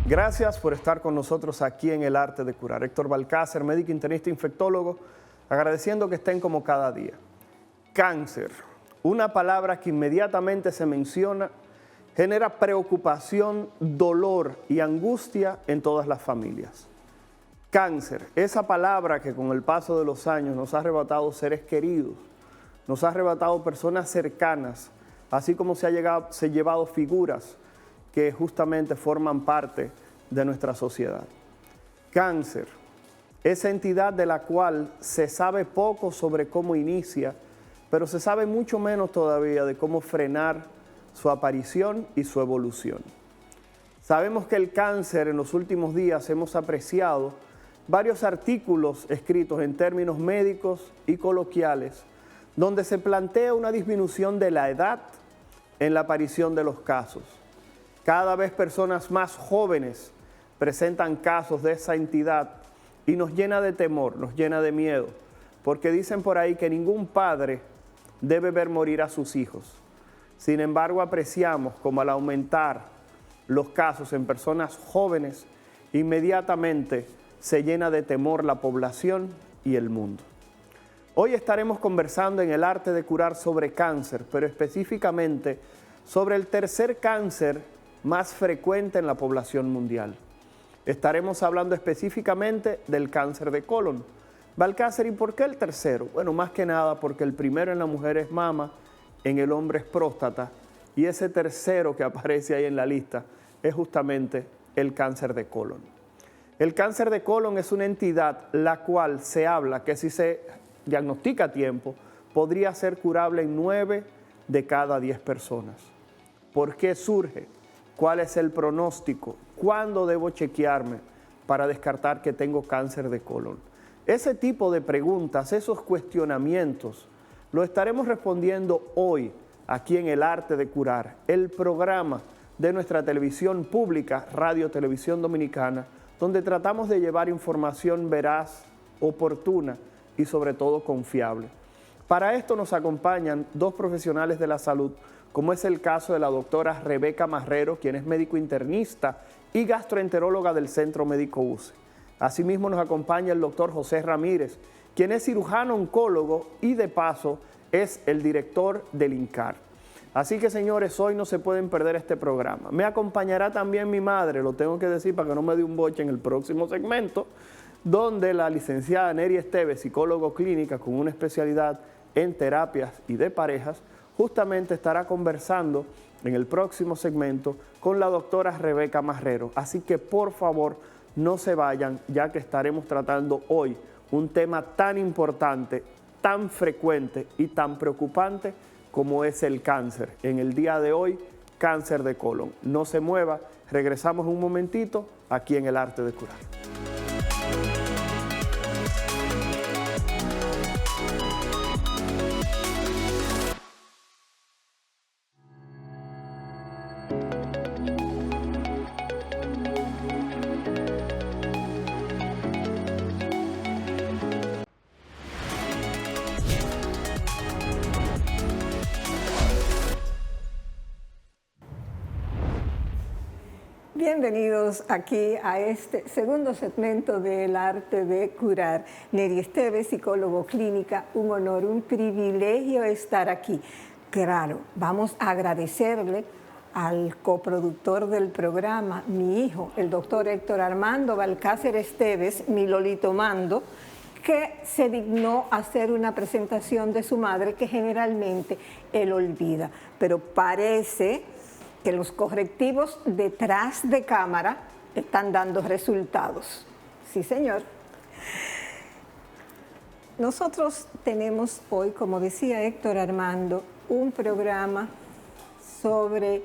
Gracias por estar con nosotros aquí en El Arte de Curar. Héctor Balcácer, médico internista infectólogo, agradeciendo que estén como cada día. Cáncer, una palabra que inmediatamente se menciona, genera preocupación, dolor y angustia en todas las familias. Cáncer, esa palabra que con el paso de los años nos ha arrebatado seres queridos, nos ha arrebatado personas cercanas, así como se ha llevado figuras que justamente forman parte de nuestra sociedad. Cáncer, esa entidad de la cual se sabe poco sobre cómo inicia, pero se sabe mucho menos todavía de cómo frenar su aparición y su evolución. Sabemos que el cáncer en los últimos días hemos apreciado varios artículos escritos en términos médicos y coloquiales, donde se plantea una disminución de la edad en la aparición de los casos. Cada vez personas más jóvenes presentan casos de esa entidad y nos llena de temor, nos llena de miedo, porque dicen por ahí que ningún padre debe ver morir a sus hijos. Sin embargo, apreciamos como al aumentar los casos en personas jóvenes, inmediatamente se llena de temor la población y el mundo. Hoy estaremos conversando en El Arte de Curar sobre cáncer, pero específicamente sobre el tercer cáncer más frecuente en la población mundial. Estaremos hablando específicamente del cáncer de colon. Balcácer, ¿y por qué el tercero? Bueno, más que nada porque el primero en la mujer es mama, en el hombre es próstata, y ese tercero que aparece ahí en la lista es justamente el cáncer de colon. El cáncer de colon es una entidad la cual se habla que si se diagnostica a tiempo, podría ser curable en 9 de cada 10 personas. ¿Por qué surge? ¿Cuál es el pronóstico? ¿Cuándo debo chequearme para descartar que tengo cáncer de colon? Ese tipo de preguntas, esos cuestionamientos, lo estaremos respondiendo hoy aquí en El Arte de Curar, el programa de nuestra televisión pública, Radio Televisión Dominicana, donde tratamos de llevar información veraz, oportuna y sobre todo confiable. Para esto nos acompañan 2 profesionales de la salud, como es el caso de la doctora Rebeca Marrero, quien es médico internista y gastroenteróloga del Centro Médico UCE. Asimismo nos acompaña el doctor José Ramírez, quien es cirujano oncólogo y de paso es el director del INCAR. Así que señores, hoy no se pueden perder este programa. Me acompañará también mi madre, lo tengo que decir para que no me dé un boche en el próximo segmento, donde la licenciada Neri Esteves, psicólogo clínica con una especialidad en terapias y de parejas, justamente estará conversando en el próximo segmento con la doctora Rebeca Marrero. Así que por favor no se vayan, ya que estaremos tratando hoy un tema tan importante, tan frecuente y tan preocupante como es el cáncer. En el día de hoy, cáncer de colon. No se mueva, regresamos un momentito aquí en El Arte de Curar. Bienvenidos aquí a este segundo segmento del Arte de Curar. Neri Esteves, psicólogo clínica, un honor, un privilegio estar aquí. Claro, vamos a agradecerle al coproductor del programa, mi hijo, el doctor Héctor Armando Balcácer Esteves, mi Lolito Mando, que se dignó hacer una presentación de su madre que generalmente él olvida, pero parece que los correctivos detrás de cámara están dando resultados. Sí, señor. Nosotros tenemos hoy, como decía Héctor Armando, un programa sobre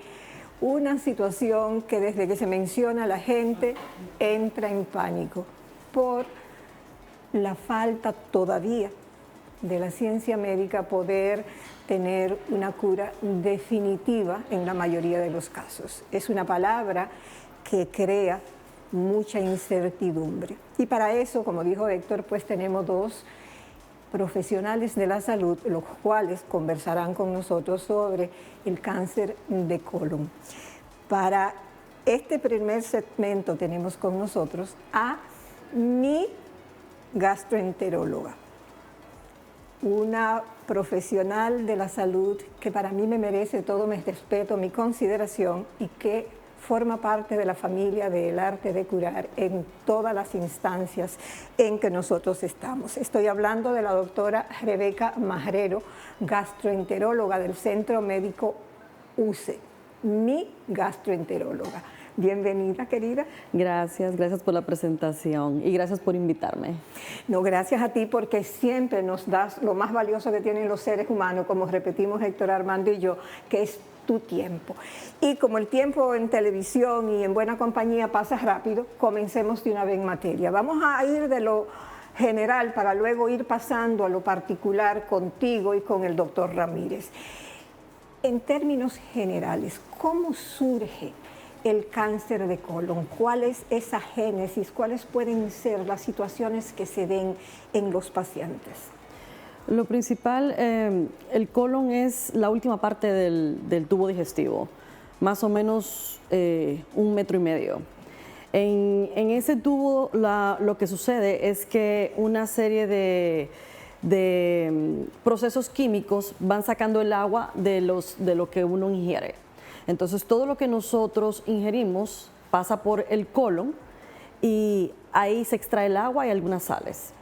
una situación que desde que se menciona la gente entra en pánico por la falta todavía de la ciencia médica poder tener una cura definitiva en la mayoría de los casos. Es una palabra que crea mucha incertidumbre. Y para eso, como dijo Héctor, pues tenemos 2 profesionales de la salud, los cuales conversarán con nosotros sobre el cáncer de colon. Para este primer segmento tenemos con nosotros a mi gastroenteróloga, una profesional de la salud que para mí me merece todo mi respeto, mi consideración y que forma parte de la familia del arte de curar en todas las instancias en que nosotros estamos. Estoy hablando de la doctora Rebeca Majrero, gastroenteróloga del Centro Médico UCE, mi gastroenteróloga. Bienvenida, querida. Gracias por la presentación y gracias por invitarme. No, gracias a ti porque siempre nos das lo más valioso que tienen los seres humanos, como repetimos Héctor Armando y yo, que es tu tiempo. Y como el tiempo en televisión y en buena compañía pasa rápido, comencemos de una vez en materia. Vamos a ir de lo general para luego ir pasando a lo particular contigo y con el doctor Ramírez. En términos generales, ¿cómo surge el cáncer de colon? ¿Cuál es esa génesis? ¿Cuáles pueden ser las situaciones que se den en los pacientes? Lo principal, el colon es la última parte del tubo digestivo, más o menos 1,5 metros. En ese tubo lo que sucede es que una serie de procesos químicos van sacando el agua de lo que uno ingiere. Entonces, todo lo que nosotros ingerimos pasa por el colon y ahí se extrae el agua y algunas sales.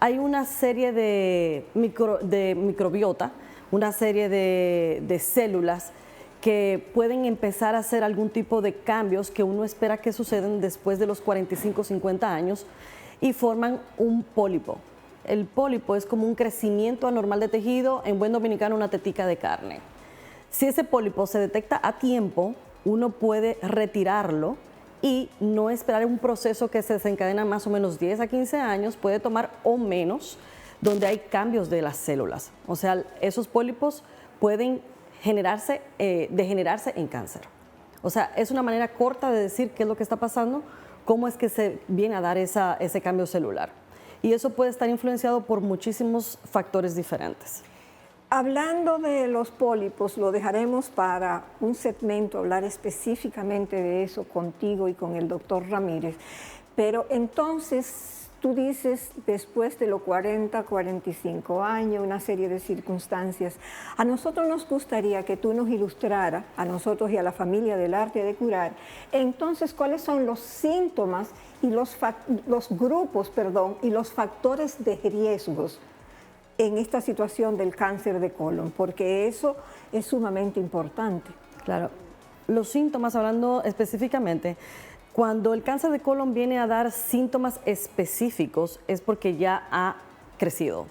Hay una serie de microbiota, una serie de células que pueden empezar a hacer algún tipo de cambios que uno espera que sucedan después de los 45, 50 años y forman un pólipo. El pólipo es como un crecimiento anormal de tejido, en buen dominicano una tetica de carne. Si ese pólipo se detecta a tiempo, uno puede retirarlo y no esperar un proceso que se desencadena más o menos 10 a 15 años, puede tomar o menos, donde hay cambios de las células. O sea, esos pólipos pueden degenerarse en cáncer. O sea, es una manera corta de decir qué es lo que está pasando, cómo es que se viene a dar ese cambio celular. Y eso puede estar influenciado por muchísimos factores diferentes. Hablando de los pólipos, lo dejaremos para un segmento, hablar específicamente de eso contigo y con el doctor Ramírez. Pero entonces, tú dices, después de los 40, 45 años, una serie de circunstancias, a nosotros nos gustaría que tú nos ilustraras, a nosotros y a la familia del arte de curar, entonces, ¿cuáles son los síntomas y los grupos y los factores de riesgos en esta situación del cáncer de colon? Porque eso es sumamente importante. Claro, los síntomas, hablando específicamente, cuando el cáncer de colon viene a dar síntomas específicos es porque ya ha crecido.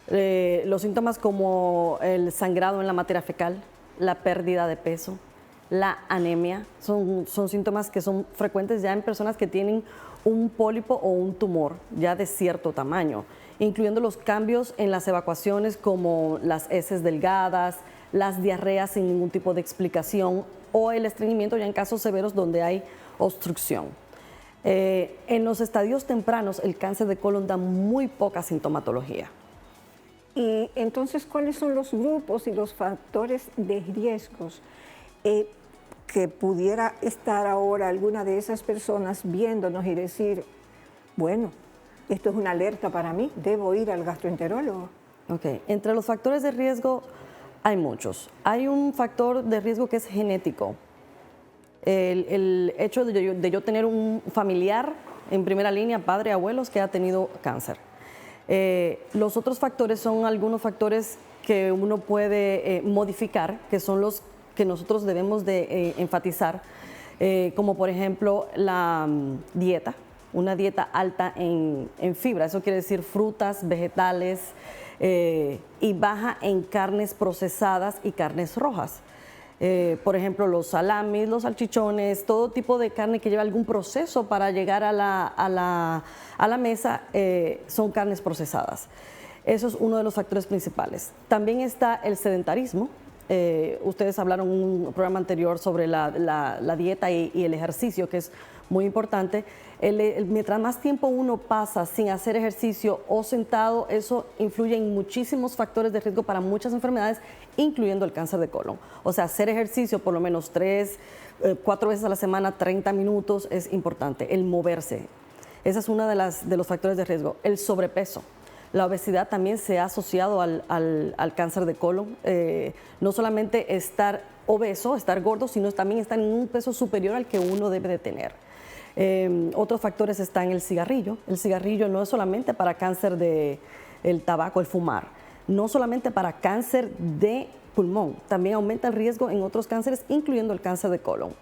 Los síntomas como el sangrado en la materia fecal, la pérdida de peso, la anemia, son síntomas que son frecuentes ya en personas que tienen un pólipo o un tumor ya de cierto tamaño, incluyendo los cambios en las evacuaciones como las heces delgadas, las diarreas sin ningún tipo de explicación o el estreñimiento ya en casos severos donde hay obstrucción. En los estadios tempranos el cáncer de colon da muy poca sintomatología. Y entonces, ¿cuáles son los grupos y los factores de riesgos que pudiera estar ahora alguna de esas personas viéndonos y decir, bueno, esto es una alerta para mí, debo ir al gastroenterólogo? Ok, entre los factores de riesgo hay muchos. Hay un factor de riesgo que es genético. El hecho de yo tener un familiar en primera línea, padre, abuelos, que ha tenido cáncer. Los otros factores son algunos factores que uno puede modificar, que son los que nosotros debemos de enfatizar, como por ejemplo la dieta, una dieta alta en fibra, eso quiere decir frutas, vegetales, y baja en carnes procesadas y carnes rojas. Por ejemplo, los salamis, los salchichones, todo tipo de carne que lleva algún proceso para llegar a la mesa son carnes procesadas. Eso es uno de los factores principales. También está el sedentarismo. Ustedes hablaron en un programa anterior sobre la dieta y el ejercicio, que es muy importante. Mientras más tiempo uno pasa sin hacer ejercicio o sentado, eso influye en muchísimos factores de riesgo para muchas enfermedades, incluyendo el cáncer de colon. O sea, hacer ejercicio por lo menos 4 veces a la semana, 30 minutos, es importante. El moverse. Esa es una de los factores de riesgo. El sobrepeso. La obesidad también se ha asociado al cáncer de colon. No solamente estar obeso, estar gordo, sino también estar en un peso superior al que uno debe de tener. Otros factores están el cigarrillo. El cigarrillo no es solamente para cáncer el tabaco, el fumar. No solamente para cáncer de pulmón, también aumenta el riesgo en otros cánceres, incluyendo el cáncer de colon.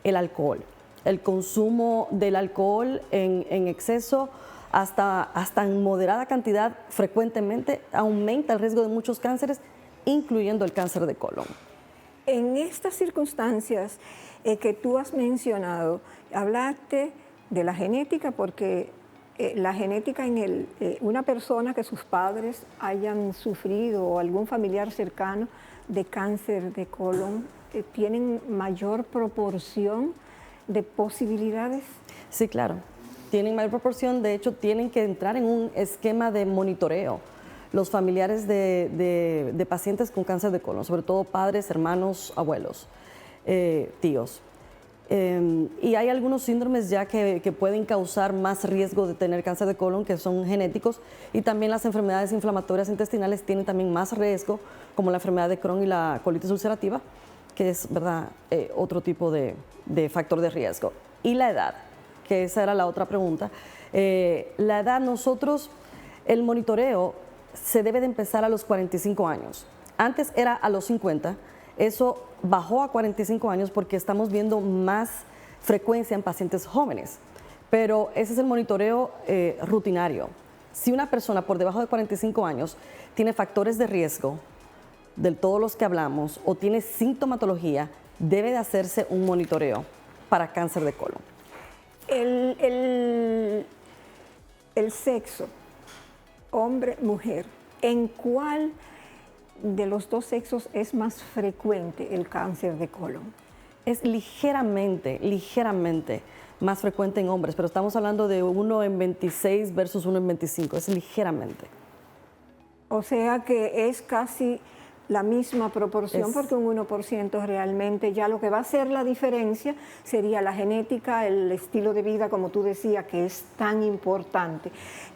El alcohol. El consumo del alcohol en exceso, hasta en moderada cantidad, frecuentemente aumenta el riesgo de muchos cánceres, incluyendo el cáncer de colon. En estas circunstancias que tú has mencionado, hablaste de la genética, porque la genética en una persona que sus padres hayan sufrido o algún familiar cercano de cáncer de colon, ¿tienen mayor proporción de posibilidades? Sí, claro. Tienen mayor proporción, de hecho tienen que entrar en un esquema de monitoreo. Los familiares de pacientes con cáncer de colon, sobre todo padres, hermanos, abuelos, tíos. Y hay algunos síndromes ya que pueden causar más riesgo de tener cáncer de colon, que son genéticos, y también las enfermedades inflamatorias intestinales tienen también más riesgo, como la enfermedad de Crohn y la colitis ulcerativa, que es, ¿verdad?, otro tipo de factor de riesgo. Y la edad, que esa era la otra pregunta. La edad, el monitoreo se debe de empezar a los 45 años. Antes era a los 50, eso bajó a 45 años porque estamos viendo más frecuencia en pacientes jóvenes, pero ese es el monitoreo rutinario. Si una persona por debajo de 45 años tiene factores de riesgo, de todos los que hablamos, o tiene sintomatología, debe de hacerse un monitoreo para cáncer de colon. El sexo, hombre, mujer, ¿en cuál de los dos sexos es más frecuente el cáncer de colon? Es ligeramente más frecuente en hombres, pero estamos hablando de 1 en 26 versus 1 en 25, es ligeramente. O sea que es casi la misma proporción, porque un 1% realmente ya lo que va a hacer la diferencia sería la genética, el estilo de vida, como tú decías, que es tan importante.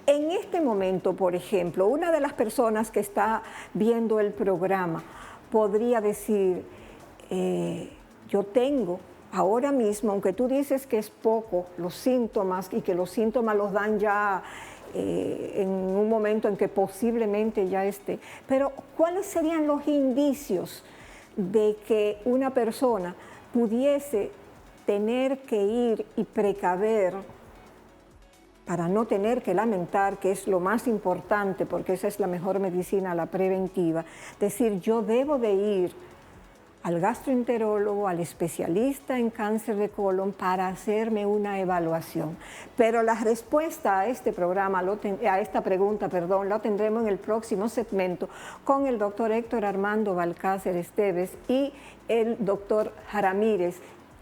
En este momento, por ejemplo, una de las personas que está viendo el programa podría decir, yo tengo ahora mismo, aunque tú dices que es poco los síntomas y que los síntomas los dan ya en un momento en que posiblemente ya esté, pero ¿cuáles serían los indicios de que una persona pudiese tener que ir y precaver para no tener que lamentar, que es lo más importante, porque esa es la mejor medicina, la preventiva? Decir, yo debo de ir al gastroenterólogo, al especialista en cáncer de colon para hacerme una evaluación. Pero la respuesta a este programa, a esta pregunta, la tendremos en el próximo segmento con el doctor Héctor Armando Balcácer Esteves y el doctor Ramírez,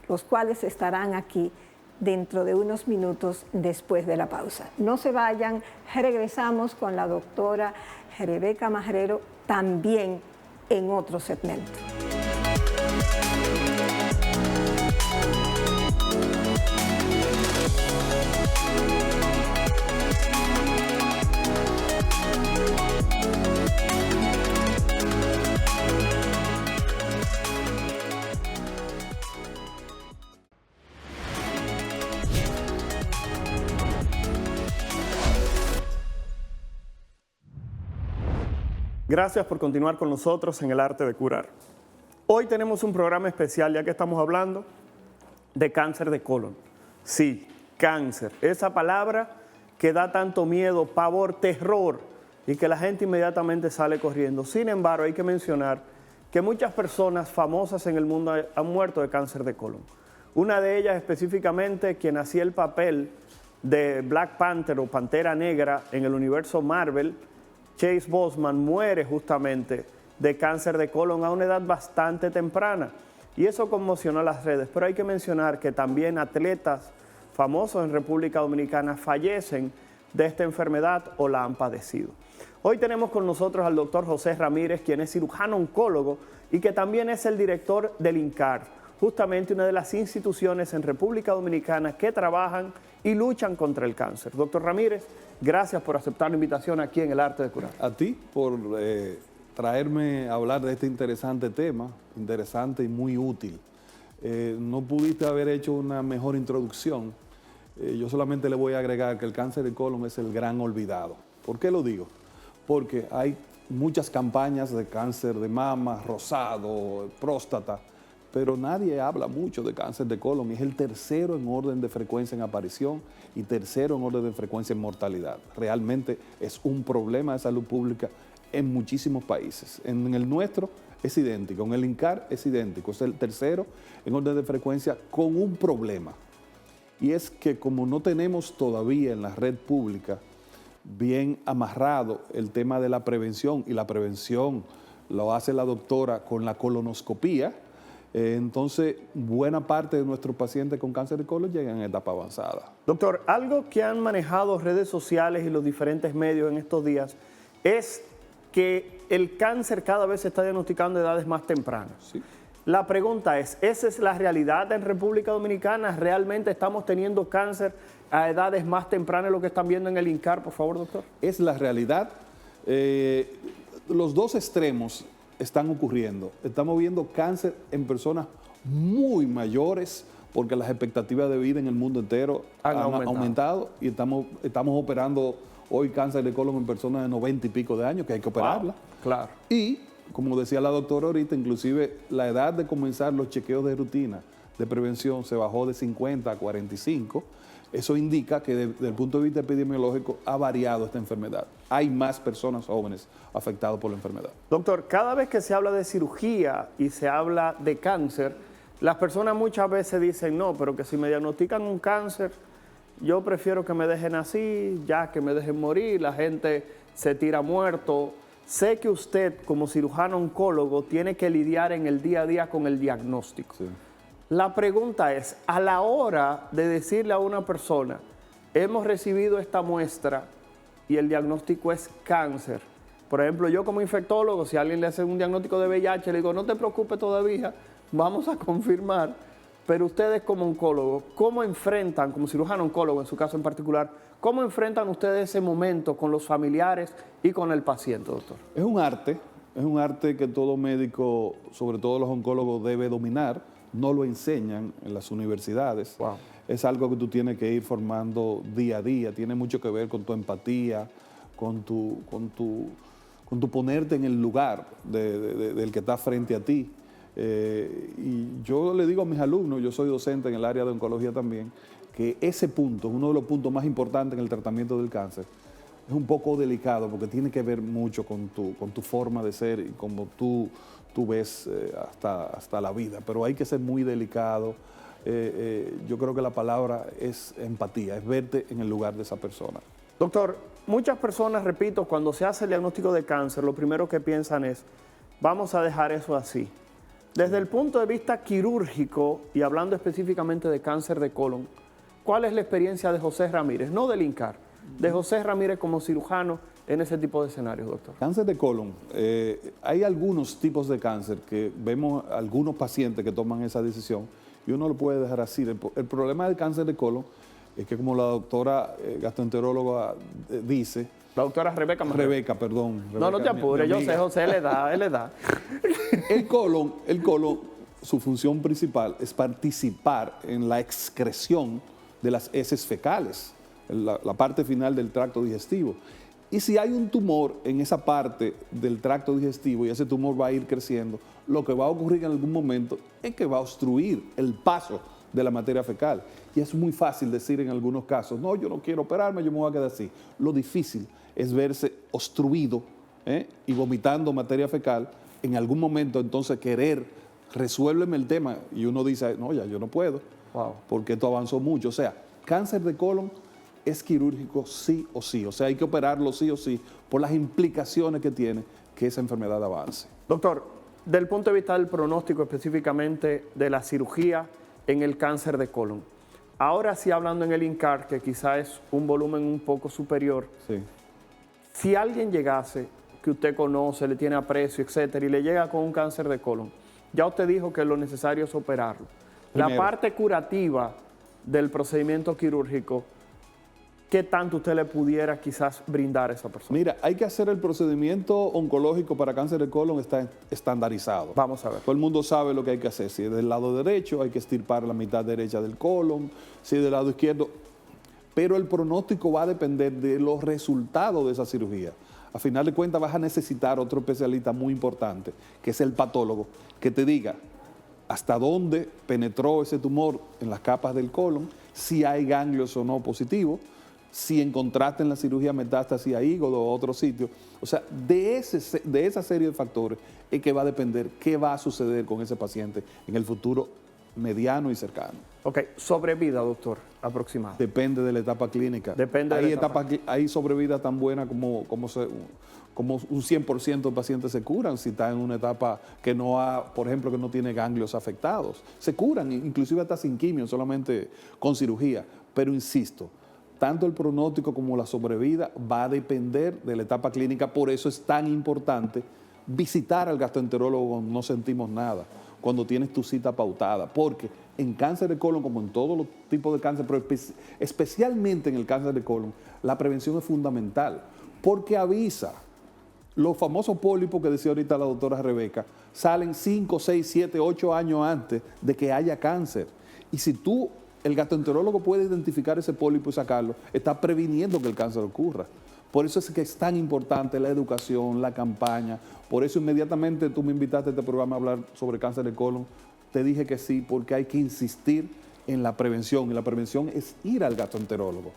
los cuales estarán aquí dentro de unos minutos después de la pausa. No se vayan, regresamos con la doctora Rebeca Majrero también en otro segmento. Gracias por continuar con nosotros en El Arte de Curar. Hoy tenemos un programa especial ya que estamos hablando de cáncer de colon. Sí, cáncer, esa palabra que da tanto miedo, pavor, terror y que la gente inmediatamente sale corriendo. Sin embargo, hay que mencionar que muchas personas famosas en el mundo han muerto de cáncer de colon. Una de ellas específicamente, quien hacía el papel de Black Panther o Pantera Negra en el universo Marvel, Chase Boseman, muere justamente de cáncer de colon a una edad bastante temprana. Y eso conmocionó a las redes. Pero hay que mencionar que también atletas famosos en República Dominicana fallecen de esta enfermedad o la han padecido. Hoy tenemos con nosotros al doctor José Ramírez, quien es cirujano oncólogo y que también es el director del INCAR, justamente una de las instituciones en República Dominicana que trabajan y luchan contra el cáncer. Doctor Ramírez, gracias por aceptar la invitación aquí en El Arte de Curar. A ti por traerme a hablar de este interesante tema, interesante y muy útil. No pudiste haber hecho una mejor introducción. Yo solamente le voy a agregar que el cáncer de colon es el gran olvidado. ¿Por qué lo digo? Porque hay muchas campañas de cáncer de mama, rosado, próstata, pero nadie habla mucho de cáncer de colon y es el tercero en orden de frecuencia en aparición y tercero en orden de frecuencia en mortalidad. Realmente es un problema de salud pública en muchísimos países. En el nuestro es idéntico, en el INCAR es idéntico, es el tercero en orden de frecuencia con un problema. Y es que como no tenemos todavía en la red pública bien amarrado el tema de la prevención, y la prevención lo hace la doctora con la colonoscopía, entonces buena parte de nuestros pacientes con cáncer de colon llegan en etapa avanzada. Doctor, algo que han manejado redes sociales y los diferentes medios en estos días es que el cáncer cada vez se está diagnosticando a edades más tempranas. Sí. La pregunta es, ¿esa es la realidad en República Dominicana? ¿Realmente estamos teniendo cáncer a edades más tempranas, lo que están viendo en el INCAR, por favor, doctor? Es la realidad. Los dos extremos están ocurriendo. Estamos viendo cáncer en personas muy mayores porque las expectativas de vida en el mundo entero han aumentado y estamos operando hoy cáncer de colon en personas de 90 y pico de años que hay que operarla. Wow, claro. Y, como decía la doctora ahorita, inclusive la edad de comenzar los chequeos de rutina de prevención se bajó de 50 a 45. Eso indica que desde el punto de vista epidemiológico ha variado esta enfermedad. Hay más personas jóvenes afectadas por la enfermedad. Doctor, cada vez que se habla de cirugía y se habla de cáncer, las personas muchas veces dicen, no, pero que si me diagnostican un cáncer, yo prefiero que me dejen así, ya que me dejen morir, la gente se tira muerto. Sé que usted, como cirujano oncólogo, tiene que lidiar en el día a día con el diagnóstico. Sí. La pregunta es, a la hora de decirle a una persona, hemos recibido esta muestra y el diagnóstico es cáncer. Por ejemplo, yo como infectólogo, si alguien le hace un diagnóstico de VIH, le digo, no te preocupes todavía, vamos a confirmar. Pero ustedes como oncólogos, ¿cómo enfrentan, como cirujano oncólogo en su caso en particular, cómo enfrentan ustedes ese momento con los familiares y con el paciente, doctor? Es un arte que todo médico, sobre todo los oncólogos, debe dominar. No lo enseñan en las universidades. Wow. Es algo que tú tienes que ir formando día a día. Tiene mucho que ver con tu empatía, con tu ponerte en el lugar del que está frente a ti. Y yo le digo a mis alumnos, yo soy docente en el área de oncología también, que ese punto, uno de los puntos más importantes en el tratamiento del cáncer, es un poco delicado porque tiene que ver mucho con tu forma de ser y como tú ves hasta la vida, pero hay que ser muy delicado. Yo creo que la palabra es empatía, es verte en el lugar de esa persona. Doctor, muchas personas, repito, cuando se hace el diagnóstico de cáncer, lo primero que piensan es, vamos a dejar eso así. Desde el punto de vista quirúrgico, y hablando específicamente de cáncer de colon, ¿cuál es la experiencia de José Ramírez, no del INCAR, de José Ramírez como cirujano en ese tipo de escenarios, doctor? Cáncer de colon, hay algunos tipos de cáncer que vemos algunos pacientes que toman esa decisión y uno lo puede dejar así. El problema del cáncer de colon es que, como la doctora gastroenteróloga dice, La doctora Rebeca. No te apures, yo sé, José, él le da. El colon, su función principal es participar en la excreción de las heces fecales, la parte final del tracto digestivo. Y si hay un tumor en esa parte del tracto digestivo y ese tumor va a ir creciendo, lo que va a ocurrir en algún momento es que va a obstruir el paso de la materia fecal. Y es muy fácil decir en algunos casos, no, yo no quiero operarme, yo me voy a quedar así. Lo difícil es verse obstruido y vomitando materia fecal, en algún momento entonces querer, resuélveme el tema, y uno dice, no, ya yo no puedo, porque esto avanzó mucho. O sea, cáncer de colon es quirúrgico sí o sí, o sea, hay que operarlo sí o sí, por las implicaciones que tiene que esa enfermedad avance. Doctor, del punto de vista del pronóstico específicamente de la cirugía en el cáncer de colon, ahora sí hablando en el INCAR, que quizá es un volumen un poco superior, Sí. si alguien llegase, que usted conoce, le tiene aprecio, etcétera, y le llega con un cáncer de colon, ya usted dijo que lo necesario es operarlo. La Primero. parte curativa del procedimiento quirúrgico, ¿qué tanto usted le pudiera quizás brindar a esa persona? Mira, hay que hacer el procedimiento oncológico para cáncer de colon, está estandarizado. Vamos a ver. Todo el mundo sabe lo que hay que hacer. Si es del lado derecho, hay que extirpar la mitad derecha del colon, si es del lado izquierdo. Pero el pronóstico va a depender de los resultados de esa cirugía. A final de cuentas vas a necesitar otro especialista muy importante, que es el patólogo, que te diga hasta dónde penetró ese tumor en las capas del colon, si hay ganglios o no positivos, si encontraste en la cirugía metástasis a hígado o a otro sitio. O sea, de esa serie de factores es que va a depender qué va a suceder con ese paciente en el futuro mediano y cercano. Ok, sobrevida, doctor, aproximado. Depende de la etapa clínica. Depende de hay la etapa. hay sobrevida tan buena como un 100% de pacientes se curan si está en una etapa que no ha, por ejemplo, que no tiene ganglios afectados. Se curan, inclusive hasta sin quimio, solamente con cirugía. Pero insisto, tanto el pronóstico como la sobrevida va a depender de la etapa clínica. Por eso es tan importante visitar al gastroenterólogo cuando no sentimos nada, cuando tienes tu cita pautada, porque en cáncer de colon, como en todos los tipos de cáncer, pero especialmente en el cáncer de colon, la prevención es fundamental, porque avisa. Los famosos pólipos que decía ahorita la doctora Rebeca salen 5, 6, 7, 8 años antes de que haya cáncer. Y si tú, el gastroenterólogo, puede identificar ese pólipo y sacarlo, está previniendo que el cáncer ocurra. Por eso es que es tan importante la educación, la campaña. Por eso inmediatamente tú me invitaste a este programa a hablar sobre cáncer de colon. Te dije que sí, porque hay que insistir en la prevención. Y la prevención es ir al gastroenterólogo.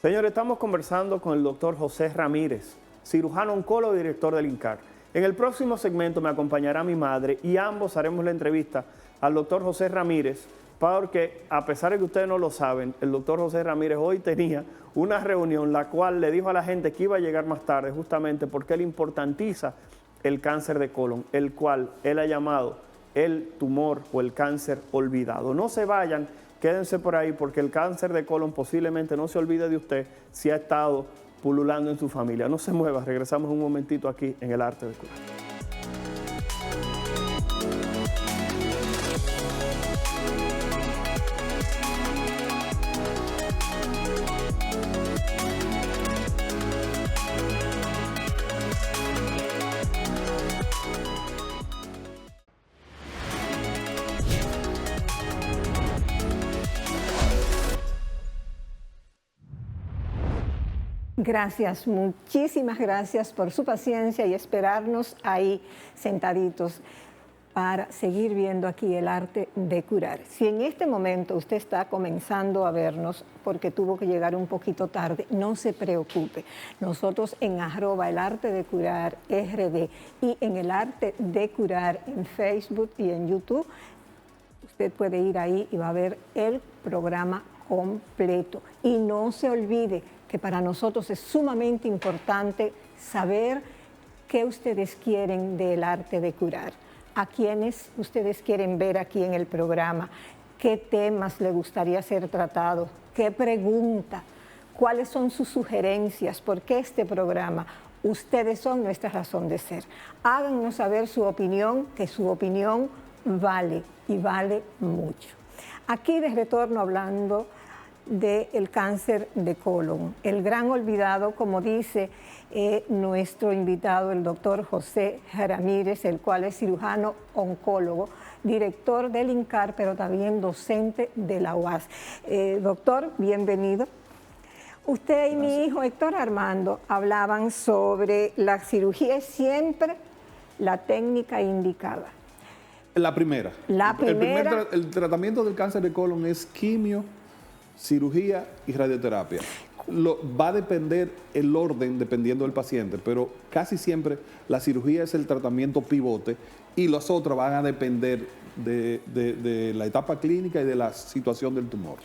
Señor, estamos conversando con el doctor José Ramírez, cirujano oncólogo y director del INCAR. En el próximo segmento me acompañará mi madre y ambos haremos la entrevista al doctor José Ramírez, porque a pesar de que ustedes no lo saben, el doctor José Ramírez hoy tenía una reunión la cual le dijo a la gente que iba a llegar más tarde, justamente porque él importantiza el cáncer de colon, el cual él ha llamado el tumor o el cáncer olvidado. No se vayan, quédense por ahí, porque el cáncer de colon posiblemente no se olvide de usted si ha estado pululando en su familia. No se mueva, regresamos un momentito aquí en El Arte de Curar. Gracias, muchísimas gracias por su paciencia y esperarnos ahí sentaditos para seguir viendo aquí El Arte de Curar. Si en este momento usted está comenzando a vernos porque tuvo que llegar un poquito tarde, no se preocupe. Nosotros en @El Arte de Curar RD y en El Arte de Curar en Facebook y en YouTube, usted puede ir ahí y va a ver el programa completo. Y no se olvide que para nosotros es sumamente importante saber qué ustedes quieren del Arte de Curar, a quiénes ustedes quieren ver aquí en el programa, qué temas les gustaría ser tratados, qué pregunta, cuáles son sus sugerencias, por qué este programa. Ustedes son nuestra razón de ser. Háganos saber su opinión, que su opinión vale y vale mucho. Aquí de retorno hablando del cáncer de colon, el gran olvidado, como dice nuestro invitado, el doctor José Ramírez, el cual es cirujano oncólogo, director del INCAR, pero también docente de la UAS. Doctor, bienvenido. Usted y mi hijo Héctor Armando hablaban sobre la cirugía, es siempre la técnica indicada. La primera. La primera. El tratamiento del cáncer de colon es quimio, cirugía y radioterapia. Va a depender el orden dependiendo del paciente, pero casi siempre la cirugía es el tratamiento pivote y las otras van a depender de la etapa clínica y de la situación del tumor.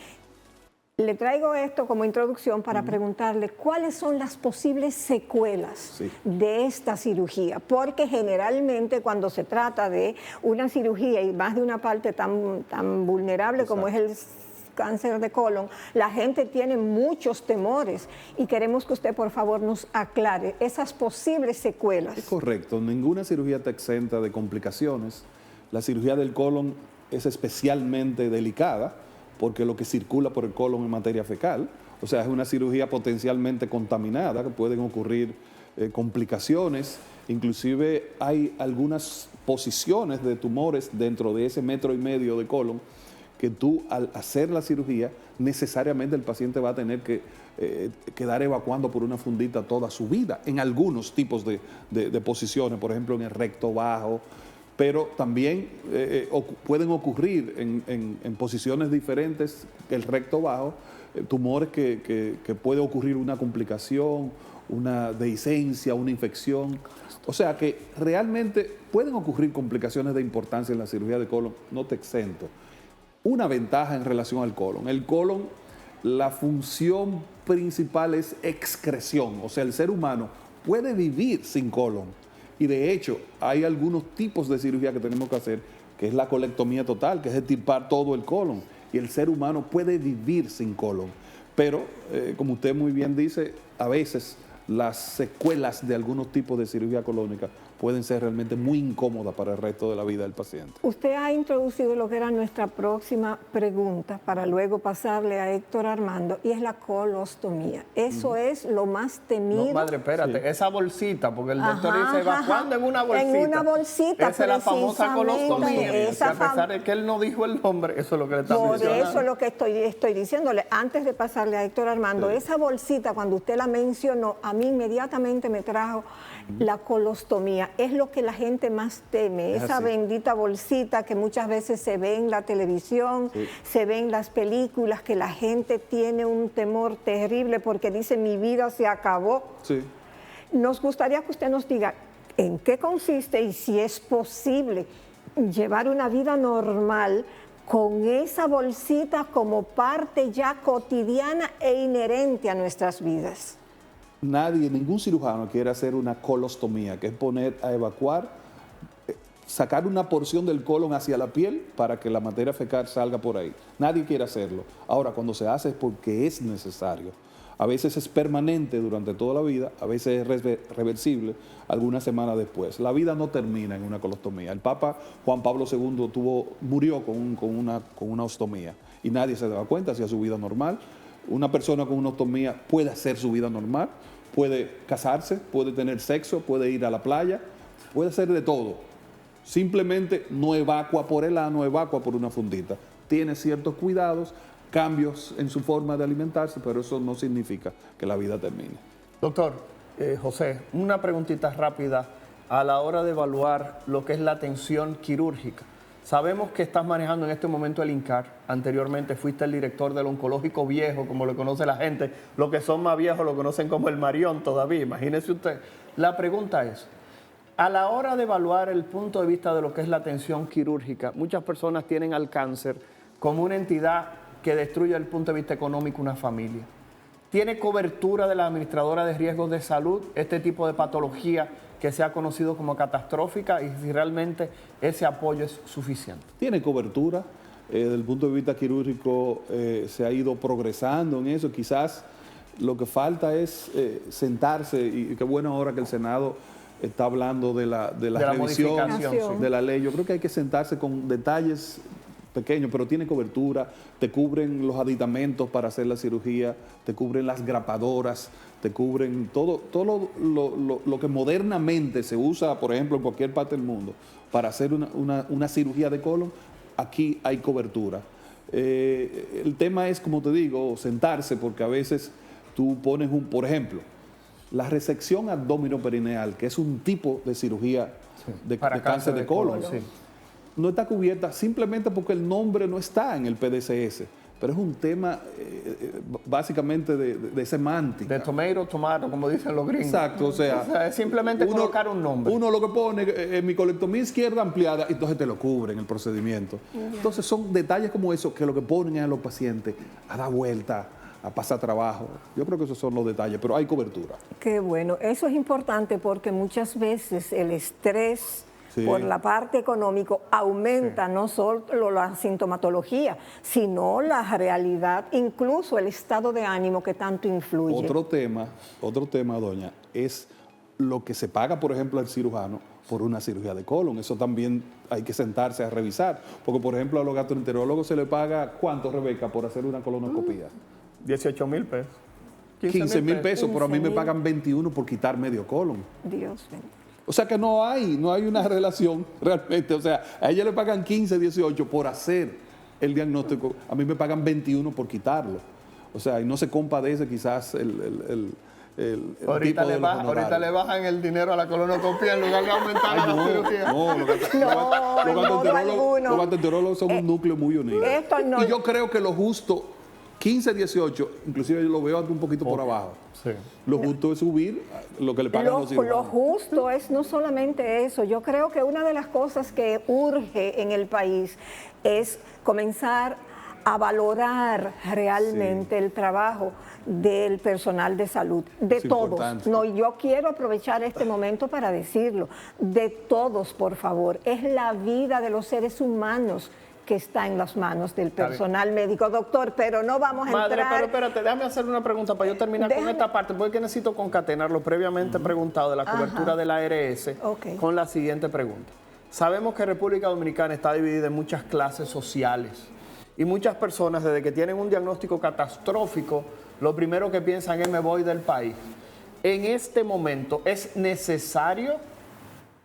Le traigo esto como introducción para preguntarle cuáles son las posibles secuelas de esta cirugía, porque generalmente cuando se trata de una cirugía y más de una parte tan vulnerable como es cáncer de colon, la gente tiene muchos temores y queremos que usted, por favor, nos aclare esas posibles secuelas. Es correcto, ninguna cirugía está exenta de complicaciones. La cirugía del colon es especialmente delicada porque lo que circula por el colon es materia fecal, o sea, es una cirugía potencialmente contaminada, que pueden ocurrir complicaciones, inclusive hay algunas posiciones de tumores dentro de ese 1,5 metros de colon que tú al hacer la cirugía necesariamente el paciente va a tener que quedar evacuando por una fundita toda su vida en algunos tipos de posiciones, por ejemplo en el recto bajo, pero también pueden ocurrir en posiciones diferentes el recto bajo, tumores que puede ocurrir una complicación, una dehiscencia, una infección. O sea que realmente pueden ocurrir complicaciones de importancia en la cirugía de colon, no te exento. Una ventaja en relación al colon. El colon, la función principal es excreción, o sea, el ser humano puede vivir sin colon. Y de hecho, hay algunos tipos de cirugía que tenemos que hacer, que es la colectomía total, que es extirpar todo el colon. Y el ser humano puede vivir sin colon. Pero, como usted muy bien dice, a veces las secuelas de algunos tipos de cirugía colónica pueden ser realmente muy incómodas para el resto de la vida del paciente. Usted ha introducido lo que era nuestra próxima pregunta para luego pasarle a Héctor Armando, y es la colostomía. Eso es lo más temido. No, madre, espérate, esa bolsita, porque el doctor dice, evacuando en una bolsita. En una bolsita, esa es la famosa colostomía. Esa a pesar de que él no dijo el nombre, eso es lo que le está mencionando. Por eso es lo que estoy diciéndole. Antes de pasarle a Héctor Armando, esa bolsita, cuando usted la mencionó, a mí inmediatamente me trajo la colostomía. Es lo que la gente más teme, esa bendita bolsita que muchas veces se ve en la televisión, se ve en las películas, que la gente tiene un temor terrible porque dice, mi vida se acabó. Sí. Nos gustaría que usted nos diga en qué consiste y si es posible llevar una vida normal con esa bolsita como parte ya cotidiana e inherente a nuestras vidas. Nadie, ningún cirujano quiere hacer una colostomía, que es poner a evacuar, sacar una porción del colon hacia la piel para que la materia fecal salga por ahí. Nadie quiere hacerlo. Ahora, cuando se hace es porque es necesario. A veces es permanente durante toda la vida, a veces es reversible algunas semanas después. La vida no termina en una colostomía. El Papa Juan Pablo II murió con una ostomía y nadie se daba cuenta, hacía su vida normal. Una persona con una ostomía puede hacer su vida normal, puede casarse, puede tener sexo, puede ir a la playa, puede hacer de todo. Simplemente no evacua por el ano, evacua por una fundita. Tiene ciertos cuidados, cambios en su forma de alimentarse, pero eso no significa que la vida termine. Doctor José, una preguntita rápida a la hora de evaluar lo que es la atención quirúrgica. Sabemos que estás manejando en este momento el INCAR. Anteriormente fuiste el director del oncológico viejo, como lo conoce la gente. Los que son más viejos lo conocen como el Marión todavía, imagínese usted. La pregunta es, a la hora de evaluar el punto de vista de lo que es la atención quirúrgica, muchas personas tienen al cáncer como una entidad que destruye desde el punto de vista económico una familia. ¿Tiene cobertura de la administradora de riesgos de salud este tipo de patología que se ha conocido como catastrófica, y si realmente ese apoyo es suficiente? Tiene cobertura, desde el punto de vista quirúrgico se ha ido progresando en eso, quizás lo que falta es sentarse, y qué bueno ahora que el Senado está hablando de la revisión de la ley. Yo creo que hay que sentarse con detalles pequeños, pero tiene cobertura, te cubren los aditamentos para hacer la cirugía, te cubren las grapadoras, te cubren todo lo que modernamente se usa, por ejemplo, en cualquier parte del mundo, para hacer una cirugía de colon. Aquí hay cobertura. El tema es, como te digo, sentarse, porque a veces tú pones por ejemplo, la resección abdominoperineal, que es un tipo de cirugía de cáncer de colon, sí, no está cubierta simplemente porque el nombre no está en el PDCS, pero es un tema básicamente de semántica. De tomato, como dicen los gringos. Exacto, o sea es simplemente colocar un nombre. Uno lo que pone, mi colectomía izquierda ampliada, entonces te lo cubre en el procedimiento. Entonces son detalles como eso que lo que ponen a los pacientes a dar vuelta, a pasar trabajo. Yo creo que esos son los detalles, pero hay cobertura. Qué bueno, eso es importante porque muchas veces el estrés Sí. por la parte económica, aumenta no solo la sintomatología, sino la realidad, incluso el estado de ánimo que tanto influye. Otro tema, doña, es lo que se paga, por ejemplo, al cirujano por una cirugía de colon. Eso también hay que sentarse a revisar. Porque, por ejemplo, a los gastroenterólogos se le paga, ¿cuánto, Rebeca, por hacer una colonoscopía? 18,000 pesos. 15,000 pesos, pero a mí me 15,000. pagan 21 por quitar medio colon. Dios mío. O sea que no hay una relación realmente. O sea, a ella le pagan 15, 18 por hacer el diagnóstico. A mí me pagan 21 por quitarlo. O sea, y no se compadece quizás el Ahorita tipo de los ahorita honorarios. le bajan el dinero a la colonoscopia en lugar de aumentar Ay, la cirugía. no, los en modo alguno. gastroenterólogos son un núcleo muy unido. esto no- Y yo creo que lo justo, 15, 18, inclusive yo lo veo hasta un poquito por abajo. Sí. Lo justo es subir lo que le pagan a los Lo cirujanos. justo es no solamente eso, yo creo que una de las cosas que urge en el país es comenzar a valorar realmente el trabajo del personal de salud, de Es todos. importante. No, yo quiero aprovechar este momento para decirlo, de todos, por favor. Es la vida de los seres humanos que está en las manos del personal médico, doctor, pero no vamos a Madre, entrar... pero espérate, déjame hacer una pregunta para yo terminar con Déjame- esta parte, porque necesito concatenar lo previamente preguntado de la cobertura de la ARS Ok. con la siguiente pregunta. Sabemos que República Dominicana está dividida en muchas clases sociales y muchas personas, desde que tienen un diagnóstico catastrófico, lo primero que piensan es me voy del país. En este momento, ¿es necesario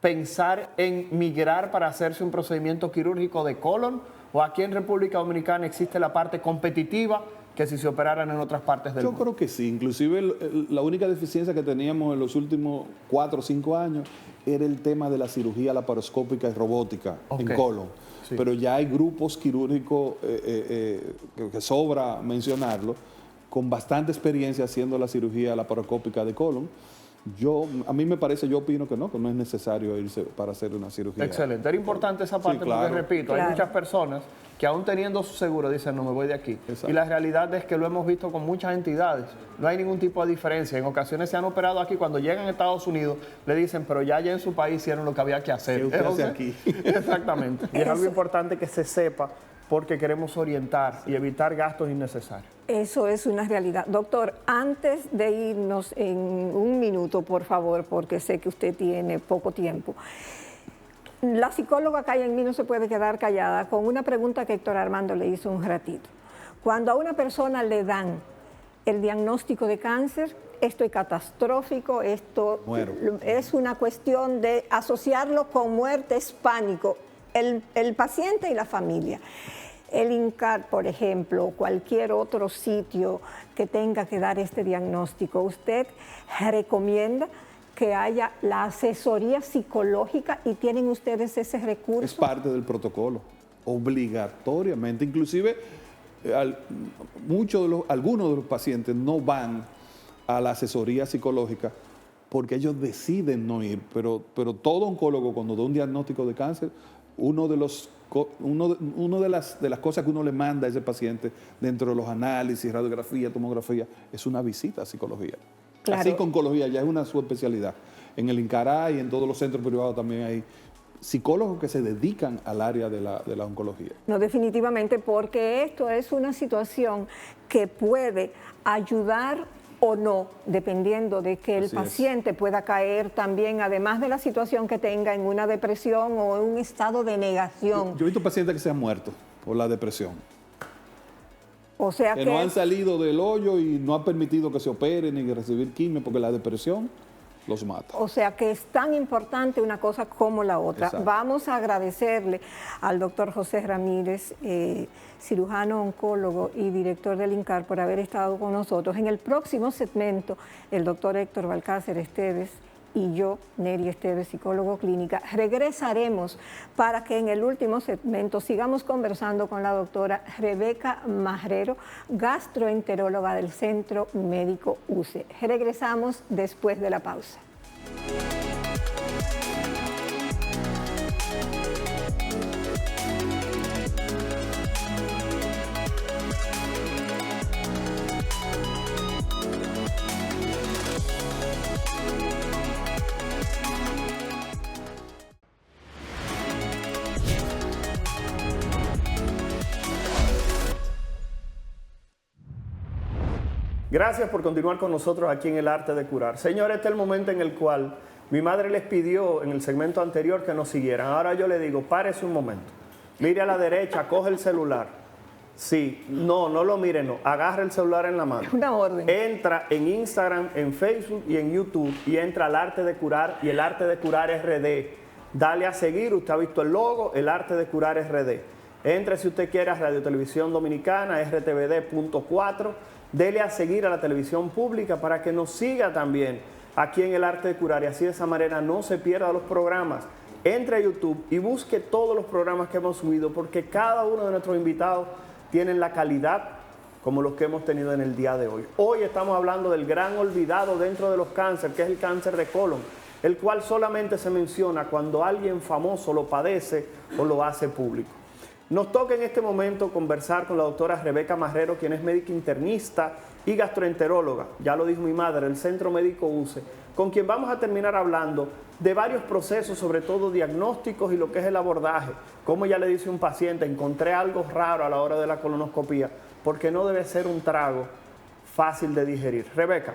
pensar en migrar para hacerse un procedimiento quirúrgico de colon? ¿O aquí en República Dominicana existe la parte competitiva que si se operaran en otras partes del Yo mundo? creo que sí. Inclusive la única deficiencia que teníamos en los últimos 4 o 5 años era el tema de la cirugía laparoscópica y robótica en Ok. colon. Sí. Pero ya hay grupos quirúrgicos, que sobra mencionarlo, con bastante experiencia haciendo la cirugía laparoscópica de colon. A mí me parece, yo opino que no es necesario irse para hacer una cirugía. Excelente. Era importante esa parte claro. porque, repito, hay Claro. muchas personas que aún teniendo su seguro dicen no me voy de aquí. Exacto. Y la realidad es que lo hemos visto con muchas entidades. No hay ningún tipo de diferencia. En ocasiones se han operado aquí. Cuando llegan a Estados Unidos le dicen, pero ya en su país hicieron lo que había que hacer. ¿Qué usted ¿Eh, hace José? aquí? Exactamente. Y es algo importante que se sepa porque queremos orientar y evitar gastos innecesarios. Eso es una realidad. Doctor, antes de irnos en un minuto, por favor, porque sé que usted tiene poco tiempo, la psicóloga Kaya en mí no se puede quedar callada con una pregunta que Héctor Armando le hizo un ratito. Cuando a una persona le dan el diagnóstico de cáncer, esto es catastrófico, esto Muero. es una cuestión de asociarlo con muerte, es pánico, el paciente y la familia. El INCAR, por ejemplo, o cualquier otro sitio que tenga que dar este diagnóstico, ¿usted recomienda que haya la asesoría psicológica y tienen ustedes ese recurso? Es parte del protocolo, obligatoriamente. Inclusive, algunos de los pacientes no van a la asesoría psicológica porque ellos deciden no ir, pero todo oncólogo cuando da un diagnóstico de cáncer, una de las cosas que uno le manda a ese paciente dentro de los análisis, radiografía, tomografía, es una visita a psicología. Claro. Así que oncología ya es una subespecialidad. En el INCARA y en todos los centros privados también hay psicólogos que se dedican al área de la oncología. No, definitivamente, porque esto es una situación que puede ayudar o no, dependiendo de que el Así es. paciente pueda caer también, además de la situación que tenga, en una depresión o en un estado de negación. Yo he visto pacientes que se han muerto por la depresión, O sea que que no han salido del hoyo y no han permitido que se operen ni que recibir quimio porque la depresión los mata. O sea que es tan importante una cosa como la otra. Exacto. Vamos a agradecerle al doctor José Ramírez, cirujano oncólogo y director del INCAR, por haber estado con nosotros. En el próximo segmento, el doctor Héctor Balcácer Esteves y yo, Neri Esteves, psicólogo clínica, regresaremos para que en el último segmento sigamos conversando con la doctora Rebeca Majrero, gastroenteróloga del Centro Médico UCE. Regresamos después de la pausa. Gracias por continuar con nosotros aquí en El Arte de Curar. Señores, este es el momento en el cual mi madre les pidió en el segmento anterior que nos siguieran. Ahora yo le digo, párese un momento. Mire a la derecha, coge el celular. Sí, no lo mire, no. Agarre el celular en la mano. Una orden. Entra en Instagram, en Facebook y en YouTube y entra al Arte de Curar y el Arte de Curar RD. Dale a seguir, usted ha visto el logo, el Arte de Curar RD. Entre si usted quiere a Radio Televisión Dominicana, RTVD.4. Dele a seguir a la televisión pública para que nos siga también aquí en el Arte de Curar y así de esa manera no se pierda los programas. Entre a YouTube y busque todos los programas que hemos subido porque cada uno de nuestros invitados tienen la calidad como los que hemos tenido en el día de hoy. Hoy estamos hablando del gran olvidado dentro de los cánceres, que es el cáncer de colon, el cual solamente se menciona cuando alguien famoso lo padece o lo hace público. Nos toca en este momento conversar con la doctora Rebeca Marrero, quien es médica internista y gastroenteróloga, ya lo dijo mi madre, del Centro Médico UCE, con quien vamos a terminar hablando de varios procesos, sobre todo diagnósticos y lo que es el abordaje. Como ya le dice un paciente, encontré algo raro a la hora de la colonoscopía, porque no debe ser un trago fácil de digerir. Rebeca,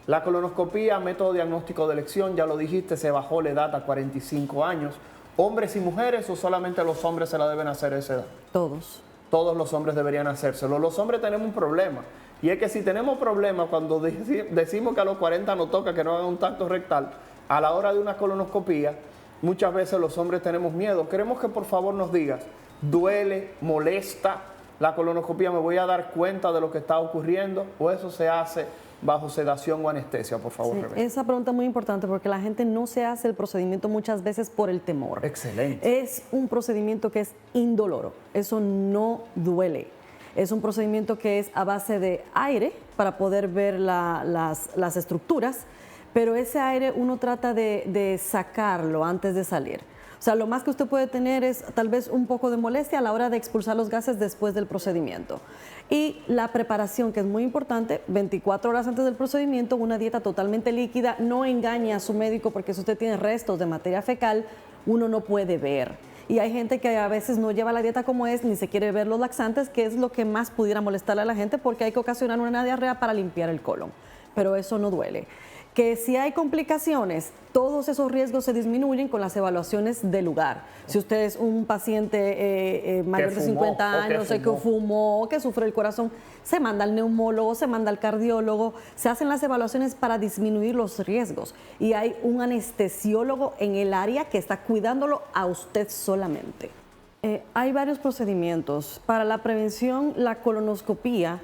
la colonoscopía, método diagnóstico de elección, ya lo dijiste, se bajó la edad a 45 años. ¿Hombres y mujeres o solamente los hombres se la deben hacer a esa edad? Todos. Todos los hombres deberían hacérselo. Los hombres tenemos un problema. Y es que si tenemos problemas cuando decimos que a los 40 nos toca que no hagan un tacto rectal, a la hora de una colonoscopía, muchas veces los hombres tenemos miedo. Queremos que por favor nos digas, ¿duele, molesta la colonoscopía? ¿Me voy a dar cuenta de lo que está ocurriendo? ¿O eso se hace bajo sedación o anestesia? Por favor, Sí, Rebeca. esa pregunta es muy importante porque la gente no se hace el procedimiento muchas veces por el temor. Excelente. Es un procedimiento que es indoloro, eso no duele. Es un procedimiento que es a base de aire para poder ver las estructuras, pero ese aire uno trata de sacarlo antes de salir. O sea, lo más que usted puede tener es tal vez un poco de molestia a la hora de expulsar los gases después del procedimiento. Y la preparación, que es muy importante, 24 horas antes del procedimiento, una dieta totalmente líquida. No engañe a su médico porque si usted tiene restos de materia fecal, uno no puede ver. Y hay gente que a veces no lleva la dieta como es, ni se quiere ver los laxantes, que es lo que más pudiera molestarle a la gente porque hay que ocasionar una diarrea para limpiar el colon. Pero eso no duele. Que si hay complicaciones, todos esos riesgos se disminuyen con las evaluaciones del lugar. Si usted es un paciente mayor de 50 años, que fumó, que sufre el corazón, se manda al neumólogo, se manda al cardiólogo, se hacen las evaluaciones para disminuir los riesgos. Y hay un anestesiólogo en el área que está cuidándolo a usted solamente. Hay varios procedimientos. Para la prevención, la colonoscopía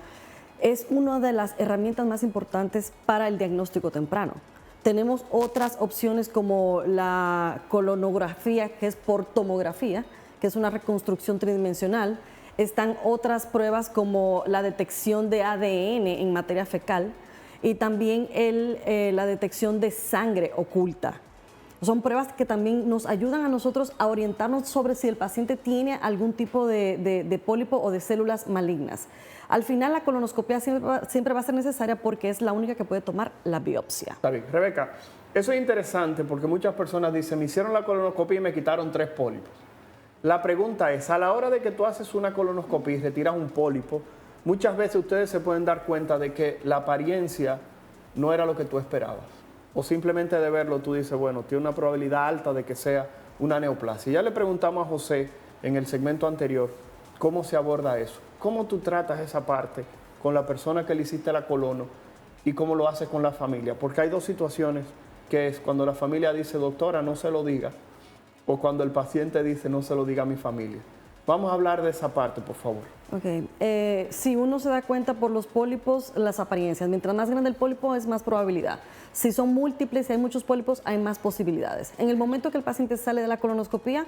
es una de las herramientas más importantes para el diagnóstico temprano. Tenemos otras opciones como la colonografía, que es por tomografía, que es una reconstrucción tridimensional. Están otras pruebas como la detección de ADN en materia fecal y también la detección de sangre oculta. Son pruebas que también nos ayudan a nosotros a orientarnos sobre si el paciente tiene algún tipo de pólipo o de células malignas. Al final la colonoscopia siempre va a ser necesaria porque es la única que puede tomar la biopsia. Está bien. Rebeca, eso es interesante porque muchas personas dicen, me hicieron la colonoscopia y me quitaron 3 pólipos. La pregunta es, a la hora de que tú haces una colonoscopia y retiras un pólipo, muchas veces ustedes se pueden dar cuenta de que la apariencia no era lo que tú esperabas. O simplemente de verlo tú dices, bueno, tiene una probabilidad alta de que sea una neoplasia. Ya le preguntamos a José en el segmento anterior cómo se aborda eso. ¿Cómo tú tratas esa parte con la persona que le hiciste la colono y cómo lo haces con la familia? Porque hay dos situaciones, que es cuando la familia dice, doctora, no se lo diga, o cuando el paciente dice, no se lo diga a mi familia. Vamos a hablar de esa parte, por favor. Ok. Si uno se da cuenta por los pólipos, las apariencias, mientras más grande el pólipo es más probabilidad. Si son múltiples y hay muchos pólipos, hay más posibilidades. En el momento que el paciente sale de la colonoscopía,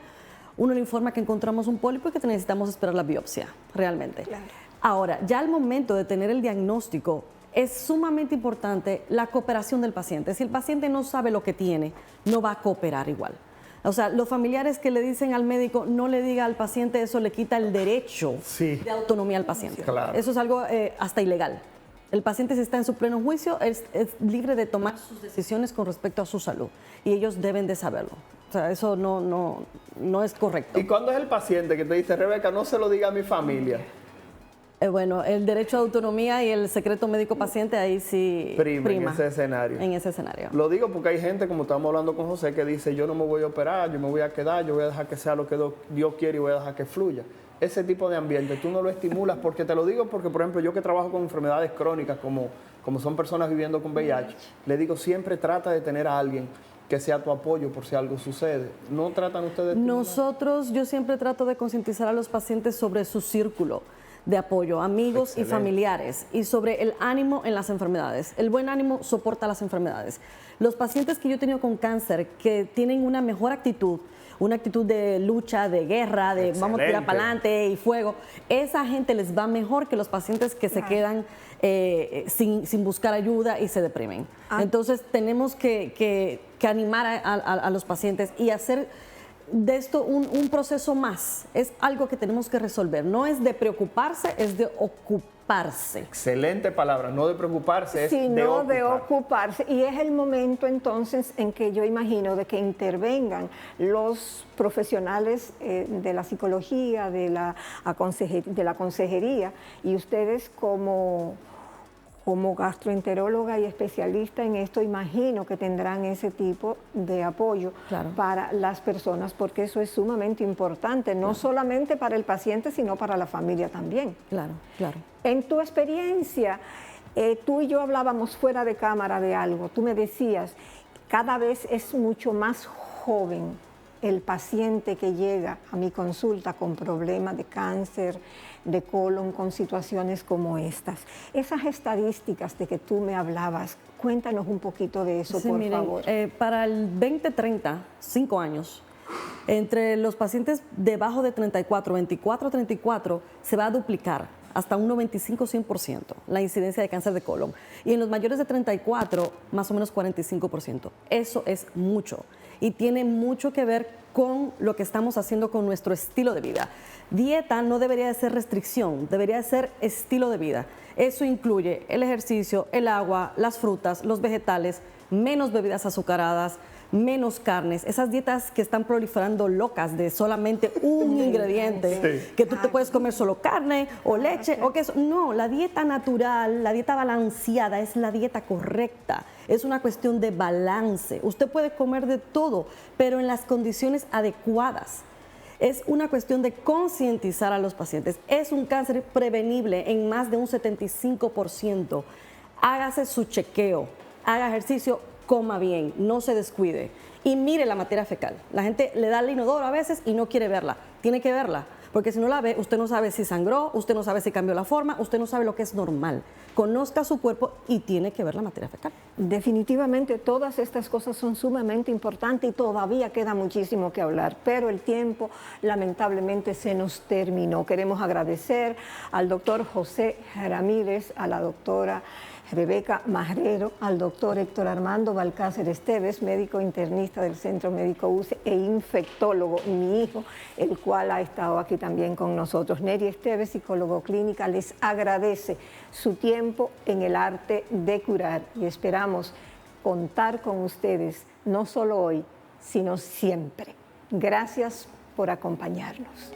uno le informa que encontramos un pólipo y que necesitamos esperar la biopsia, realmente. Claro. Ahora, ya al momento de tener el diagnóstico, es sumamente importante la cooperación del paciente. Si el paciente no sabe lo que tiene, no va a cooperar igual. O sea, los familiares que le dicen al médico, no le diga al paciente, eso le quita el derecho de autonomía al paciente. Claro. Eso es algo hasta ilegal. El paciente, si está en su pleno juicio, es libre de tomar sus decisiones con respecto a su salud y ellos deben de saberlo. O sea, eso no es correcto. ¿Y cuándo es el paciente que te dice, Rebeca, no se lo diga a mi familia? Bueno, el derecho a autonomía y el secreto médico-paciente ahí sí Prima en ese escenario. En ese escenario. Lo digo porque hay gente, como estamos hablando con José, que dice, yo no me voy a operar, yo me voy a quedar, yo voy a dejar que sea lo que Dios quiere y voy a dejar que fluya. Ese tipo de ambiente tú no lo estimulas, porque te lo digo porque, por ejemplo, yo que trabajo con enfermedades crónicas, como son personas viviendo con VIH, le digo, siempre trata de tener a alguien que sea tu apoyo por si algo sucede. ¿No tratan ustedes de estimular? Yo siempre trato de concientizar a los pacientes sobre su círculo de apoyo, amigos Excelente. y familiares, y sobre el ánimo en las enfermedades. El buen ánimo soporta las enfermedades. Los pacientes que yo he tenido con cáncer que tienen una mejor actitud, una actitud de lucha, de guerra, de vamos a tirar para adelante y fuego, esa gente les va mejor que los pacientes que se quedan sin buscar ayuda y se deprimen. Entonces tenemos que animar a los pacientes y hacer de esto un proceso más. Es algo que tenemos que resolver. No es de preocuparse, es de ocuparse. Excelente palabra, no de preocuparse, es sino de de ocuparse. Y es el momento entonces en que yo imagino de que intervengan los profesionales de la psicología, de la consejería, y ustedes como gastroenteróloga y especialista en esto, imagino que tendrán ese tipo de apoyo para las personas, porque eso es sumamente importante, no solamente para el paciente, sino para la familia también. Claro. En tu experiencia, tú y yo hablábamos fuera de cámara de algo, tú me decías, cada vez es mucho más joven el paciente que llega a mi consulta con problemas de cáncer, de colon, con situaciones como estas. Esas estadísticas de que tú me hablabas, cuéntanos un poquito de eso, Sí, por miren, favor. Para el 2030, 5 años, entre los pacientes debajo de 34, 24, 34, se va a duplicar hasta un 95-100% la incidencia de cáncer de colon. Y en los mayores de 34, más o menos 45%. Eso es mucho. Y tiene mucho que ver con lo que estamos haciendo con nuestro estilo de vida. Dieta no debería de ser restricción, debería de ser estilo de vida. Eso incluye el ejercicio, el agua, las frutas, los vegetales, menos bebidas azucaradas, menos carnes, esas dietas que están proliferando locas de solamente un ingrediente, que tú te puedes comer solo carne o leche o queso. No, la dieta natural, la dieta balanceada es la dieta correcta. Es una cuestión de balance. Usted puede comer de todo, pero en las condiciones adecuadas. Es una cuestión de concientizar a los pacientes. Es un cáncer prevenible en más de un 75%. Hágase su chequeo, haga ejercicio, coma bien, no se descuide y mire la materia fecal. La gente le da al inodoro a veces y no quiere verla. Tiene que verla, porque si no la ve, usted no sabe si sangró, usted no sabe si cambió la forma, usted no sabe lo que es normal. Conozca su cuerpo y tiene que ver la materia fecal. Definitivamente todas estas cosas son sumamente importantes y todavía queda muchísimo que hablar, pero el tiempo lamentablemente se nos terminó. Queremos agradecer al doctor José Ramírez, a la doctora Rebeca Marrero, al doctor Héctor Armando Balcácer Esteves, médico internista del Centro Médico UCE e infectólogo, mi hijo, el cual ha estado aquí también con nosotros. Neri Esteves, psicólogo clínica, les agradece su tiempo en el arte de curar y esperamos contar con ustedes no solo hoy, sino siempre. Gracias por acompañarnos.